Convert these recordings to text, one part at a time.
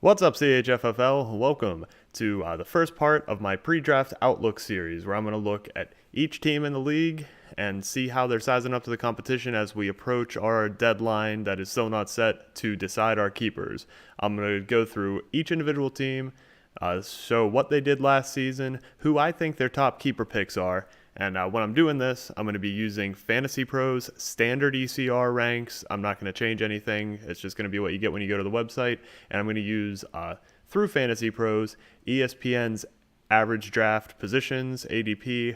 What's up, CHFFL? Welcome to the first part of my pre-draft outlook series, where I'm going to look at each team in the league and see how they're sizing up to the competition as we approach our deadline that is still not set to decide our keepers. I'm going to go through each individual team, show what they did last season, who I think their top keeper picks are, and when I'm doing this, I'm going to be using Fantasy Pros standard ECR ranks. I'm not going to change anything. It's just going to be what you get when you go to the website. And I'm going to use, through Fantasy Pros, ESPN's average draft positions, ADP,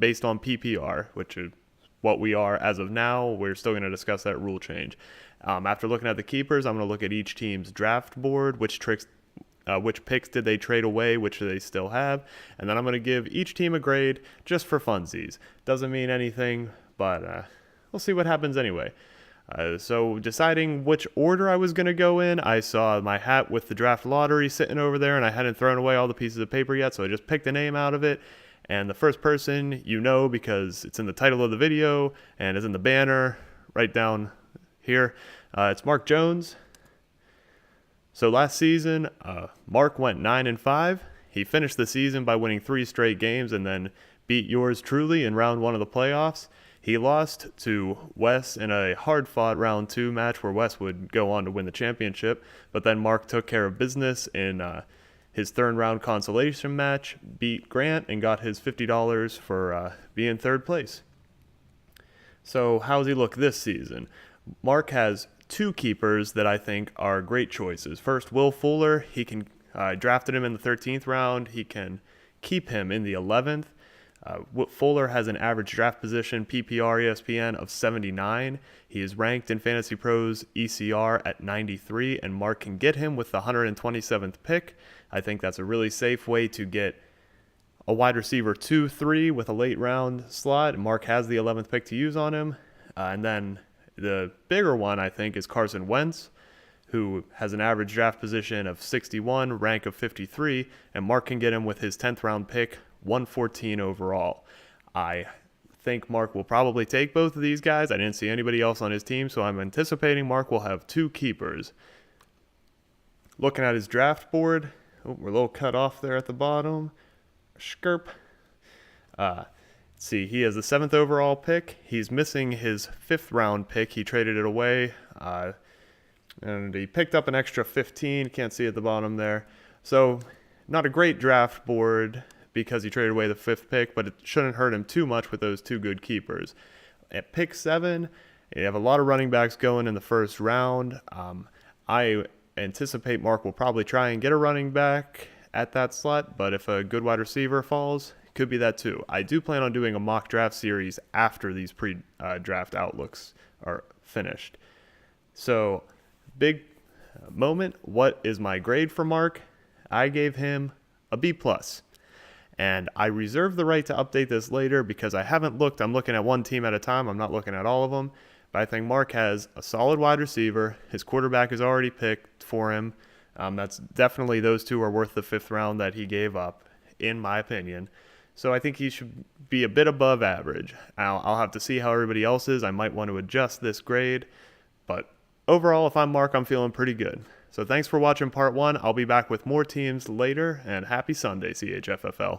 based on PPR, which is what we are as of now. We're still going to discuss that rule change. After looking at the keepers, I'm going to look at each team's draft board, which picks did they trade away, which do they still have, and then I'm going to give each team a grade just for funsies. Doesn't mean anything, but we'll see what happens anyway. So deciding which order I was going to go in, I saw my hat with the draft lottery sitting over there, and I hadn't thrown away all the pieces of paper yet, so I just picked a name out of it. And the first person you know because it's in the title of the video and is in the banner right down here. It's Mark Jones. So last season, Mark went 9-5. He finished the season by winning 3 straight games and then beat yours truly in round 1 of the playoffs. He lost to Wes in a hard-fought round 2 match where Wes would go on to win the championship, but then Mark took care of business in his third-round consolation match, beat Grant, and got his $50 for being third place. So how does he look this season? Mark has 2 keepers that I think are great choices. First, Will Fuller. I drafted him in the 13th round. He can keep him in the 11th. Fuller has an average draft position PPR ESPN of 79. He is ranked in Fantasy Pros ECR at 93, and Mark can get him with the 127th pick. I think that's a really safe way to get a wide receiver 2-3 with a late round slot. Mark has the 11th pick to use on him. And then the bigger one, I think, is Carson Wentz, who has an average draft position of 61, rank of 53, and Mark can get him with his 10th round pick, 114 overall. I think Mark will probably take both of these guys. I didn't see anybody else on his team, so I'm anticipating Mark will have 2 keepers. Looking at his draft board, we're a little cut off there at the bottom. Skirp. See, he has the 7th overall pick. He's missing his 5th round pick. He traded it away, and he picked up an extra 15. Can't see at the bottom there. So not a great draft board because he traded away the 5th pick, but it shouldn't hurt him too much with those 2 good keepers. At pick 7, you have a lot of running backs going in the first round. I anticipate Mark will probably try and get a running back at that slot, but if a good wide receiver falls, could be that too. I do plan on doing a mock draft series after these pre-draft outlooks are finished. So, big moment. What is my grade for Mark? I gave him a B+. And I reserve the right to update this later because I haven't looked. I'm looking at one team at a time. I'm not looking at all of them. But I think Mark has a solid wide receiver. His quarterback is already picked for him. That's definitely, those 2 are worth the 5th round that he gave up, in my opinion. So I think he should be a bit above average. I'll have to see how everybody else is. I might want to adjust this grade. But overall, if I'm Mark, I'm feeling pretty good. So thanks for watching part 1. I'll be back with more teams later, and happy Sunday, CHFFL.